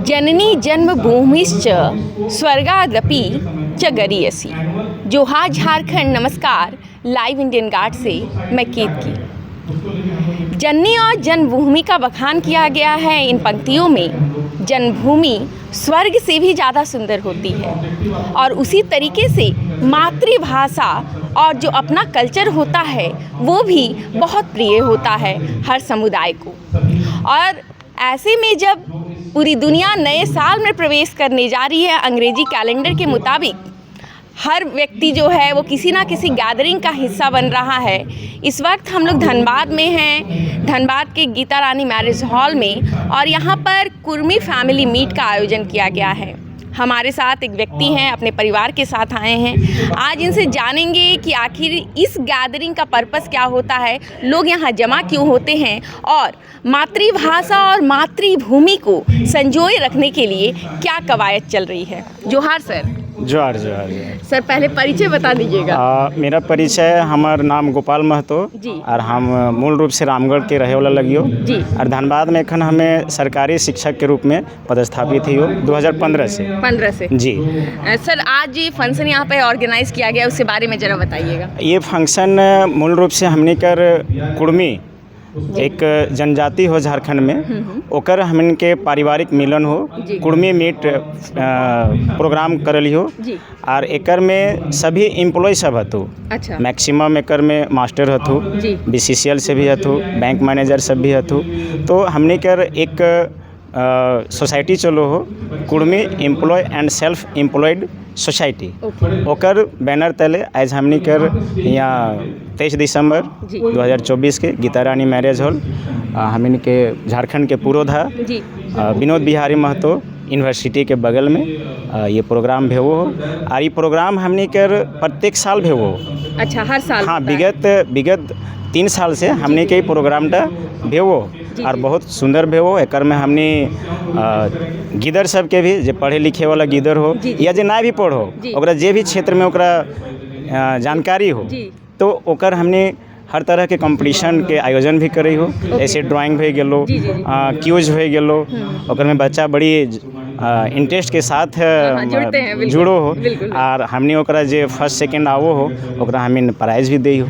जननी जन्मभूमिश्च स्वर्गादपि च गरीयसी। जोहार झारखंड, नमस्कार। लाइव इंडियन गार्ड से मैं केतकी। जननी और जन्मभूमि का बखान किया गया है इन पंक्तियों में। जन्मभूमि स्वर्ग से भी ज़्यादा सुंदर होती है और उसी तरीके से मातृभाषा और जो अपना कल्चर होता है वो भी बहुत प्रिय होता है हर समुदाय को। और ऐसे में जब पूरी दुनिया नए साल में प्रवेश करने जा रही है, अंग्रेजी कैलेंडर के मुताबिक हर व्यक्ति जो है वो किसी ना किसी गैदरिंग का हिस्सा बन रहा है। इस वक्त हम लोग धनबाद में हैं, धनबाद के गीता रानी मैरिज हॉल में, और यहाँ पर कुर्मी फैमिली मीट का आयोजन किया गया है। हमारे साथ एक व्यक्ति हैं, अपने परिवार के साथ आए हैं। आज इनसे जानेंगे कि आखिर इस गैदरिंग का पर्पस क्या होता है, लोग यहाँ जमा क्यों होते हैं और मातृभाषा और मातृभूमि को संजोए रखने के लिए क्या कवायद चल रही है। जोहार सर। जोहार सर, पहले परिचय बता दीजिएगा। मेरा परिचय, हमार नाम गोपाल महतो जी। और हम मूल रूप से रामगढ़ के रहे वाला लगियो जी। और धनबाद में एखन हमें सरकारी शिक्षक के रूप में पदस्थापित ही हो 2015 से जी। सर, आज ये फंक्शन यहाँ पे ऑर्गेनाइज किया गया, उसके बारे में जरा बताइएगा। ये फंक्शन मूल रूप से हमने कर कुर्मी एक जनजाति हो झारखंड में, ओकर हमन के पारिवारिक मिलन हो, कुर्मी मीट प्रोग्राम करल हो। और एकर में सभी एम्प्लॉय सब हथु। अच्छा। मैक्सिमम एकर में मास्टर हथु, BCCL से भी हथु, बैंक मैनेजर सब भी हथु। तो हमने कर एक सोसाइटी चलो हो, Kurmi employ and self employed society. ओकर बैनर तले आज हमने कर यहाँ 23 दिसंबर 2024 के गीता रानी मैरिज हॉल, हमने के झारखंड के पुरोधा विनोद बिहारी महतो यूनिवर्सिटी के बगल में ये प्रोग्राम भेवो हो। और ये प्रोग्राम हमने कर प्रत्येक साल भेवो हो। अच्छा, हर साल? हाँ, विगत 3 साल से हमने के प्रोग्राम टा भेवो और बहुत सुंदर भेवो। एकर में हमने गिदर सब के भी, जो पढ़े लिखे वाला गिदर हो या जो ना भी पढ़ो, ओकरा जे भी क्षेत्र में ओकरा जानकारी हो, तो ओकर हमने हर तरह के कंपटीशन के आयोजन भी करे हो। जैसे ड्राइंग हो गेलो, क्यूज हो गेलो, ओकर में बच्चा बड़ी इंटरेस्ट के साथ जुड़ो हो। और हमने ओकरा जे फर्स्ट सेकंड आवो हो, ओकरा हमें प्राइज भी दे हो।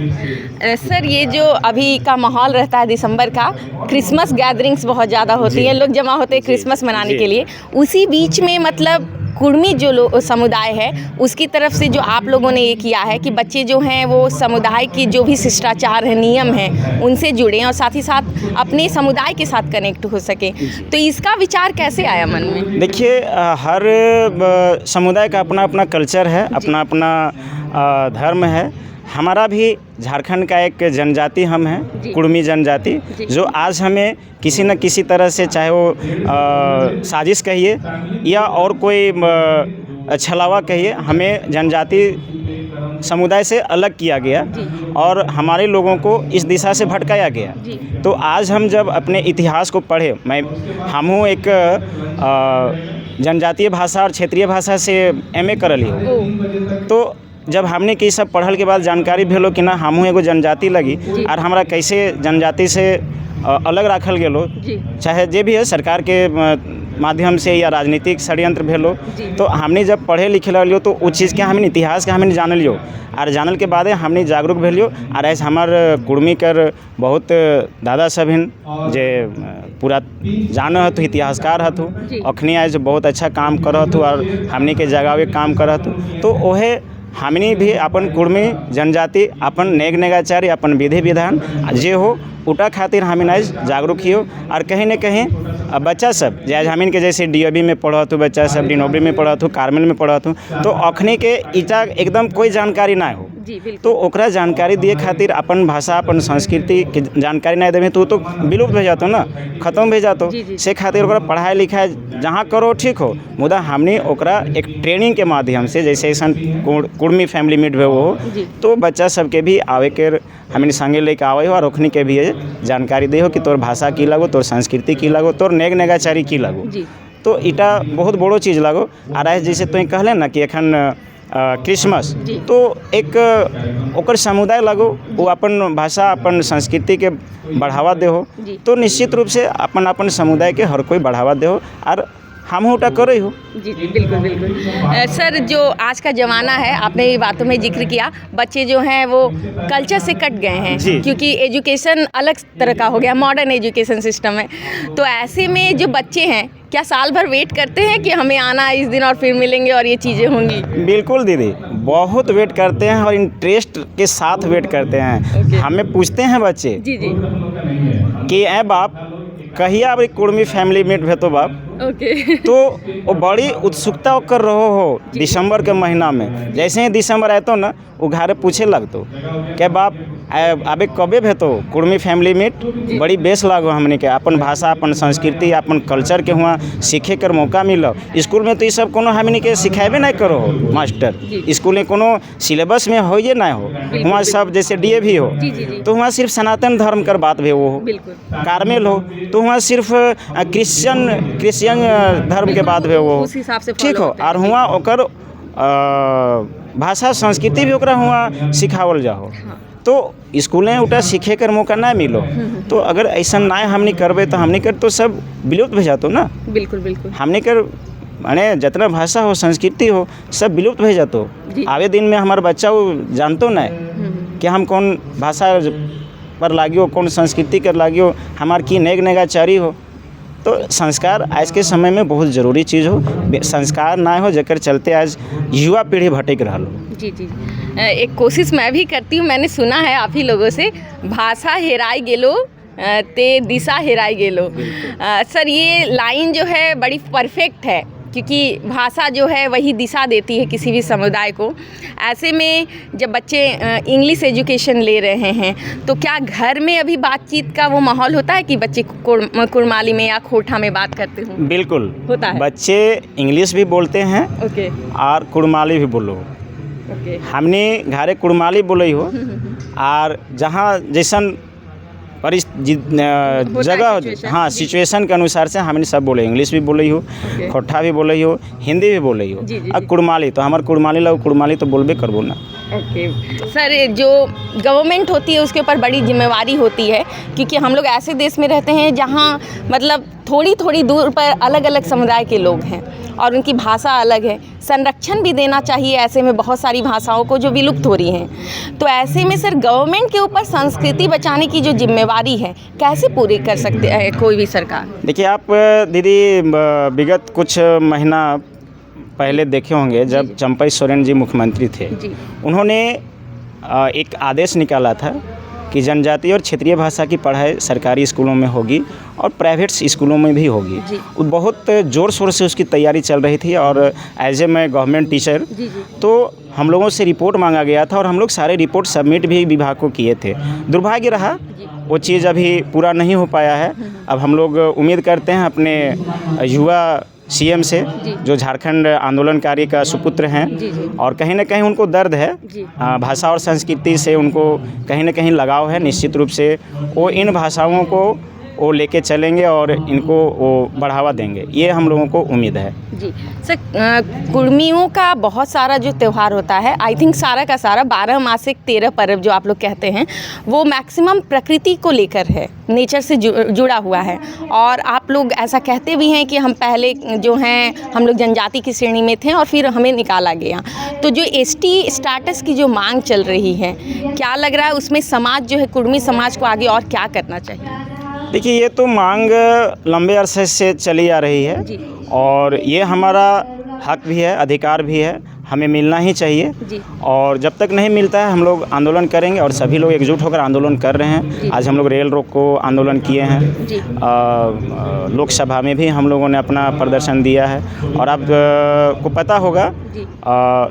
सर, ये जो अभी का माहौल रहता है दिसंबर का, क्रिसमस गैदरिंग्स बहुत ज़्यादा होती है, लोग जमा होते हैं क्रिसमस मनाने के लिए। उसी बीच में मतलब कुर्मी जो समुदाय है उसकी तरफ से जो आप लोगों ने ये किया है कि बच्चे जो हैं वो समुदाय की जो भी शिष्टाचार है, नियम है, उनसे जुड़ें और साथ ही साथ अपने समुदाय के साथ कनेक्ट हो सकें। तो इसका विचार कैसे आया मन में? देखिए, हर समुदाय का अपना अपना कल्चर है, अपना अपना धर्म है। हमारा भी झारखंड का एक जनजाति हम हैं, कुर्मी जनजाति, जो आज हमें किसी न किसी तरह से, चाहे वो साजिश कहिए या और कोई छलावा कहिए, हमें जनजाति समुदाय से अलग किया गया और हमारे लोगों को इस दिशा से भटकाया गया। तो आज हम जब अपने इतिहास को पढ़े, हम हूँ एक जनजातीय भाषा और क्षेत्रीय भाषा से MA करल ही। तो जब हमने कि सब पढ़ल के बाद जानकारी भेलो कि ना हमहूँ एगो जनजाति लगी और हमरा कैसे जनजाति से अलग रखल गेलो, चाहे जे भी है सरकार के माध्यम से या राजनीतिक षड्यंत्र भेलो। तो हमने जब पढ़े लिखे लियो तो उस चीज़ के हमने इतिहास के हमने जान लियो और जानल के बाद हमने जागरूक भेलियो। और ऐसे हमार कुर्मी कर बहुत दादा सब हैं जे पूरा जान हथु, इतिहासकार हथु, अखनी आज बहुत अच्छा काम कर हथु और हमने के जगावे काम कर हथु। तो ओहे हमनी भी अपन कुर्मी जनजाति, अपन नेग नेगाचारी, अपन विधि विधान जे हो उटा खातिर हमें आज जागरूक ही हो। और कहीं न कहीं बच्चा सब आज हमीन के जैसे DAV में पढ़त हो, बच्चा सब डिनोबरी में पढ़त हो, कार्मेल में पढ़त हो, तो अखनी के इटा एकदम कोई जानकारी ना हो। तो ओकरा जानकारी दिए खातिर अपन भाषा, अपन संस्कृति के जानकारी नहीं देवे तो विलुप्त हो जातो ना, खत्म हो जातो। से खातिर ओकरा पढ़ाई लिखाई जहाँ करो ठीक हो, मुदा हमने ओकरा एक ट्रेनिंग के माध्यम से, जैसे ऐसा कुर्मी फैमिली मीट हो, तो बच्चा सबके भी आवे के हमने संगे लेके आवे हो और ओखनी के भी जानकारी दे हो कि तोर भाषा की लागो, तोर संस्कृति की लागो, तोर नेग नेगाचारी की लागो। तो इटा बहुत बड़ो चीज़ लागो। और जैसे तुम कहले ना कि एखन क्रिसमस, जी। तो एक ओकर समुदाय लगो वो अपन भाषा अपन संस्कृति के बढ़ावा दे हो, जी। तो निश्चित रूप से अपन अपन समुदाय के हर कोई बढ़ावा दे हो और हम उटा करे हो। जी जी बिल्कुल बिल्कुल। सर, जो आज का ज़माना है, आपने ये बातों में जिक्र किया, बच्चे जो हैं वो कल्चर से कट गए हैं जी। क्योंकि एजुकेशन अलग तरह का हो गया, मॉडर्न एजुकेशन सिस्टम है। तो ऐसे में जो बच्चे हैं, क्या साल भर वेट करते हैं कि हमें आना है इस दिन और फिर मिलेंगे और ये चीज़ें होंगी? बिल्कुल दीदी, बहुत वेट करते हैं और इंटरेस्ट के साथ वेट करते हैं। ओके। हमें पूछते हैं बच्चे जी जी। कि ए बाप कहिया अब कुर्मी फैमिली मीट भेतो बाप, ओके। तो वो बड़ी उत्सुकता कर रहो हो दिसंबर के महीना में। जैसे ही दिसंबर आए तो ना वो घरे पूछे लगतो क्या बाप अबे कबे भेतो कुर्मी फैमिली मीट, बड़ी बेस लागो हमने के अपन भाषा अपन संस्कृति अपन कल्चर के हुआ सीखे कर मौका मिलो। स्कूल में तो ये सब कोनो हमने के सिखाबे नहीं करो हो मास्टर, स्कूल में कोनो सिलेबस में हो ये ना हो, वहाँ सब जैसे DAV हो जी जी जी। तो वहाँ सिर्फ सनातन धर्म कर बात भी वो हो, बिल्कुल। कार्मेल हो तो वहाँ सिर्फ क्रिश्चियन धर्म के बात भी वो उस हिसाब से ठीक follow हो। होते हैं। और हुआ ओकर भाषा संस्कृति भी ओकरा हुआ सिखावल जाओ, तो स्कूलें उटा सीखे कर मौका ना मिलो। तो अगर ऐसा ना हमने करबे तो हमने कर तो सब विलुप्त हो जातो ना। बिल्कुल बिल्कुल। हमने कर माने जितना भाषा हो संस्कृति हो सब विलुप्त हो जातो। जी। आवे दिन में हमारा बच्चा वो जानतो ना कि हम कौन भाषा पर लागियो कौन संस्कृति कर लागियो हमार की नेग नेगाचारी हो। तो संस्कार आज के समय में बहुत ज़रूरी चीज़ हो, संस्कार ना हो जेकर चलते आज युवा पीढ़ी भटक रहा हो। जी जी। एक कोशिश मैं भी करती हूँ, मैंने सुना है आप ही लोगों से, भाषा हेराई गेलो ते दिशा हेराई गेलो। सर, ये लाइन जो है बड़ी परफेक्ट है क्योंकि भाषा जो है वही दिशा देती है किसी भी समुदाय को। ऐसे में जब बच्चे इंग्लिश एजुकेशन ले रहे हैं तो क्या घर में अभी बातचीत का वो माहौल होता है कि बच्चे कुड़माली में या खोटा में बात करते हो? बिल्कुल होता है। बच्चे इंग्लिश भी बोलते हैं ओके और कुड़माली भी बोलो। ओके। हमने घरे कुड़माली बोले हो और जहाँ जैसन जगह situation, हाँ जी। सिचुएशन के अनुसार से हमने सब बोले, इंग्लिश भी बोले हो, ओके। खोटा भी बोले हो, हिंदी भी बोले हो। जी, जी, और जी। कुड़माली तो हमारे कुड़माली लोग कुड़माली तो बोलबे करबो ना। ओके। सर, जो गवर्नमेंट होती है उसके ऊपर बड़ी जिम्मेवारी होती है क्योंकि हम लोग ऐसे देश में रहते हैं जहाँ मतलब थोड़ी थोड़ी दूर पर अलग अलग समुदाय के लोग हैं और उनकी भाषा अलग है। संरक्षण भी देना चाहिए ऐसे में बहुत सारी भाषाओं को जो विलुप्त हो रही हैं। तो ऐसे में सर गवर्नमेंट के ऊपर संस्कृति बचाने की जो जिम्मेवारी है कैसे पूरी कर सकते हैं कोई भी सरकार? देखिए आप दीदी विगत कुछ महीना पहले देखे होंगे जब चंपई सोरेन जी मुख्यमंत्री थे, जी। उन्होंने एक आदेश निकाला था कि जनजातीय और क्षेत्रीय भाषा की पढ़ाई सरकारी स्कूलों में होगी और प्राइवेट स्कूलों में भी होगी। जी। वो बहुत ज़ोर शोर से उसकी तैयारी चल रही थी और एज ए मैं गवर्नमेंट टीचर, जी जी। तो हम लोगों से रिपोर्ट मांगा गया था और हम लोग सारे रिपोर्ट सबमिट भी विभाग को किए थे। दुर्भाग्य रहा वो चीज़ अभी पूरा नहीं हो पाया है। अब हम लोग उम्मीद करते हैं अपने युवा CM से जो झारखंड आंदोलनकारी का सुपुत्र हैं जी जी। और कहीं ना कहीं उनको दर्द है जी। भाषा और संस्कृति से, उनको कहीं ना कहीं लगाव है। निश्चित रूप से वो इन भाषाओं को वो लेके चलेंगे और इनको वो बढ़ावा देंगे, ये हम लोगों को उम्मीद है। जी सर, कुर्मियों का बहुत सारा जो त्यौहार होता है, आई थिंक सारा का सारा 12 मासिक 13 पर्व जो आप लोग कहते हैं वो मैक्सिमम प्रकृति को लेकर है, नेचर से जुड़ा हुआ है। और आप लोग ऐसा कहते भी हैं कि हम पहले जो हैं हम लोग जनजाति की श्रेणी में थे और फिर हमें निकाला गया। तो जो ST स्टेटस की जो मांग चल रही है, क्या लग रहा है उसमें समाज जो है कुर्मी समाज को आगे और क्या करना चाहिए? देखिए ये तो मांग लंबे अरसे से चली आ रही है जी। और ये हमारा हक भी है, अधिकार भी है, हमें मिलना ही चाहिए। जी। और जब तक नहीं मिलता है हम लोग आंदोलन करेंगे और सभी लोग एकजुट होकर आंदोलन कर रहे हैं। आज हम लोग रेल रोक को आंदोलन किए हैं। जी। लोकसभा में भी हम लोगों ने अपना प्रदर्शन दिया है और आप को पता होगा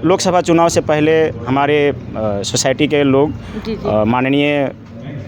लोकसभा चुनाव से पहले हमारे सोसाइटी के लोग जी जी। माननीय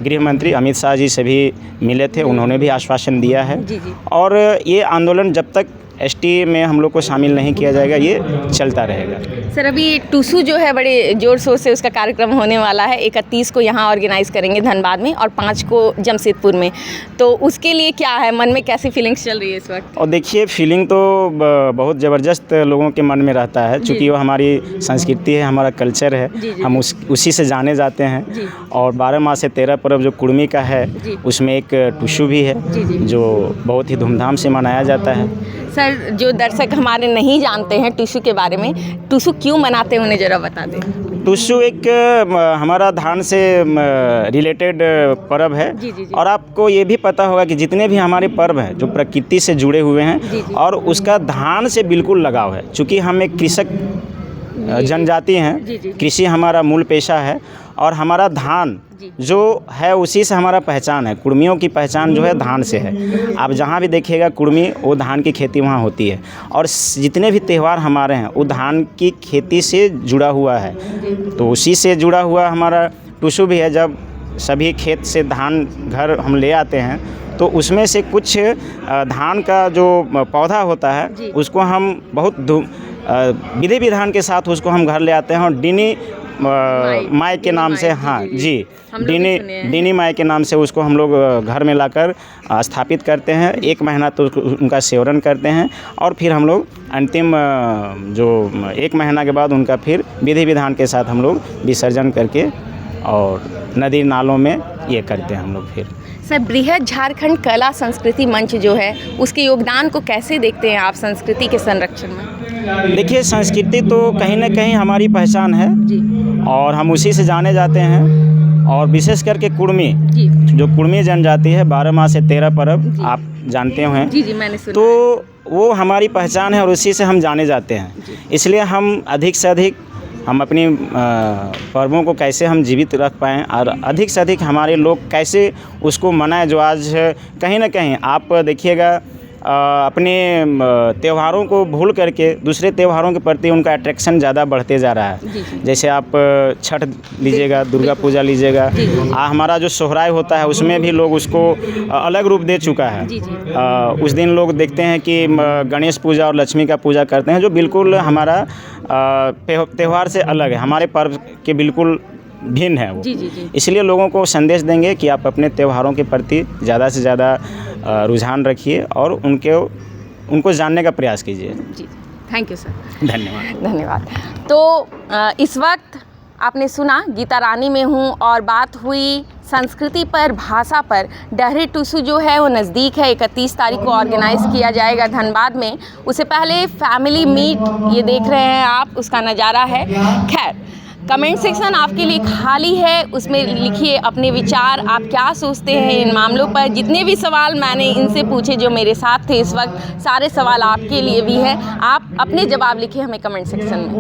गृह मंत्री अमित शाह जी से भी मिले थे, उन्होंने भी आश्वासन दिया है। जी जी। और ये आंदोलन जब तक एसटी में हम लोग को शामिल नहीं किया जाएगा, ये चलता रहेगा। सर अभी टूसू जो है बड़े ज़ोर शोर से उसका कार्यक्रम होने वाला है। 31 को यहाँ ऑर्गेनाइज़ करेंगे धनबाद में और 5 को जमशेदपुर में, तो उसके लिए क्या है मन में, कैसी फीलिंग्स चल रही है इस वक्त? और देखिए फीलिंग तो बहुत ज़बरदस्त लोगों के मन में रहता है, क्योंकि वो हमारी संस्कृति है, हमारा कल्चर है। हम उसी से जाने जाते हैं। और 12 माह से 13 पर्व जो कुर्मी का है उसमें एक टूसू भी है जो बहुत ही धूमधाम से मनाया जाता है। सर जो दर्शक हमारे नहीं जानते हैं टूसू के बारे में, टूसू क्यों मनाते हैं उन्हें ज़रा बता दें। टूसू एक हमारा धान से रिलेटेड पर्व है। और आपको ये भी पता होगा कि जितने भी हमारे पर्व हैं जो प्रकृति से जुड़े हुए हैं और उसका धान से बिल्कुल लगाव है, क्योंकि हम एक कृषक जनजाति हैं, कृषि हमारा मूल पेशा है और हमारा धान जो है उसी से हमारा पहचान है। कुर्मियों की पहचान जो है धान से है। आप जहाँ भी देखिएगा कुर्मी, वो धान की खेती वहाँ होती है। और जितने भी त्यौहार हमारे हैं वो धान की खेती से जुड़ा हुआ है, तो उसी से जुड़ा हुआ हमारा टूसू भी है। जब सभी खेत से धान घर हम ले आते हैं तो उसमें से कुछ धान का जो पौधा होता है उसको हम बहुत विधि विधान के साथ उसको हम घर ले आते हैं और डीनी माई के नाम से, हाँ जी, डीनी माई के नाम से उसको हम लोग घर में लाकर स्थापित करते हैं। 1 महीना तो उनका सेवरन करते हैं और फिर हम लोग अंतिम जो 1 महीना के बाद उनका फिर विधि विधान के साथ हम लोग विसर्जन करके और नदी नालों में ये करते हैं हम लोग। फिर सर बृहद झारखंड कला संस्कृति मंच जो है उसके योगदान को कैसे देखते हैं आप संस्कृति के संरक्षण में? देखिए संस्कृति तो कहीं ना कहीं हमारी पहचान है और हम उसी से जाने जाते हैं। और विशेष करके कुर्मी, जो कुर्मी जनजाति है, 12 माह से 13 पर्व आप जानते हैं। जी मैंने सुना। तो वो हमारी पहचान है और उसी से हम जाने जाते हैं। इसलिए हम अधिक से अधिक हम अपनी पर्वों को कैसे हम जीवित रख पाएँ और अधिक से अधिक हमारे लोग कैसे उसको मनाएं, जो आज कहीं ना कहीं आप देखिएगा अपने त्योहारों को भूल करके दूसरे त्योहारों के प्रति उनका अट्रैक्शन ज़्यादा बढ़ते जा रहा है। जैसे आप छठ लीजिएगा, दुर्गा पूजा लीजिएगा, हमारा जो सोहराय होता है उसमें भी लोग उसको अलग रूप दे चुका है। उस दिन लोग देखते हैं कि गणेश पूजा और लक्ष्मी का पूजा करते हैं, जो बिल्कुल हमारा त्यौहार से अलग है, हमारे पर्व के बिल्कुल भिन्न है वो। इसलिए लोगों को संदेश देंगे कि आप अपने त्योहारों के प्रति ज़्यादा से ज़्यादा रुझान रखिए और उनको जानने का प्रयास कीजिए। जी थैंक यू सर। धन्यवाद। तो इस वक्त आपने सुना गीता रानी में हूँ और बात हुई संस्कृति पर, भाषा पर। डहरी टूसू जो है वो नज़दीक है, 31 तारीख को ऑर्गेनाइज़ किया जाएगा धनबाद में। उससे पहले फैमिली मीट ये देख रहे हैं आप, उसका नज़ारा है। खैर कमेंट सेक्शन आपके लिए खाली है, उसमें लिखिए अपने विचार, आप क्या सोचते हैं इन मामलों पर। जितने भी सवाल मैंने इनसे पूछे जो मेरे साथ थे इस वक्त, सारे सवाल आपके लिए भी है। आप अपने जवाब लिखिए हमें कमेंट सेक्शन में।